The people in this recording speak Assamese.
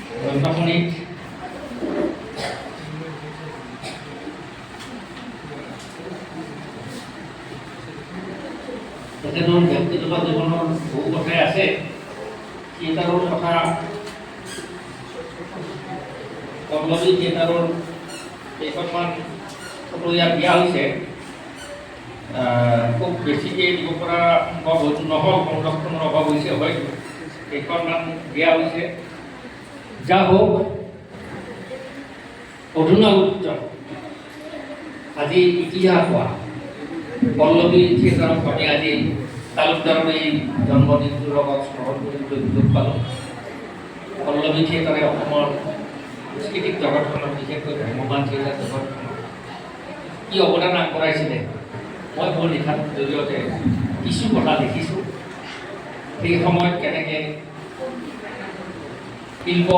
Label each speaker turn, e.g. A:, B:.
A: গ্ৰন্থখনিত তেখেতৰ ব্যক্তিগত জীৱনৰ বহু কথাই আছে। থিয়েটাৰৰ কথা, পল্লৱী থিয়েটাৰৰ কেইখনমান ফটো ইয়াত দিয়া হৈছে। খুব বেছিকৈ দিব পৰা সম্ভৱ নহ'ল, সংৰক্ষণৰ অভাৱ হৈছে হয়তো, কেইখনমান দিয়া হৈছে। যা হোক, অধুনা উত্তম আজি ইতিহাস হোৱা পল্লৱী থিয়েটাৰক আমি আজি তালুকদাৰৰ এই জন্মদিনটোৰ লগত স্মৰণ কৰিবলৈ সুযোগ পালোঁ। পল্লৱী থিয়েটাৰে অসমৰ সাংস্কৃতিক জগতখনত, বিশেষকৈ ভ্ৰাম্যমাণ থিয়েটাৰ জগতখনত কি অৱদান আগবঢ়াইছিলে, মই মোৰ লিখাৰ জৰিয়তে কিছু কথা দেখিছোঁ। সেই সময়ত কেনেকৈ শিল্প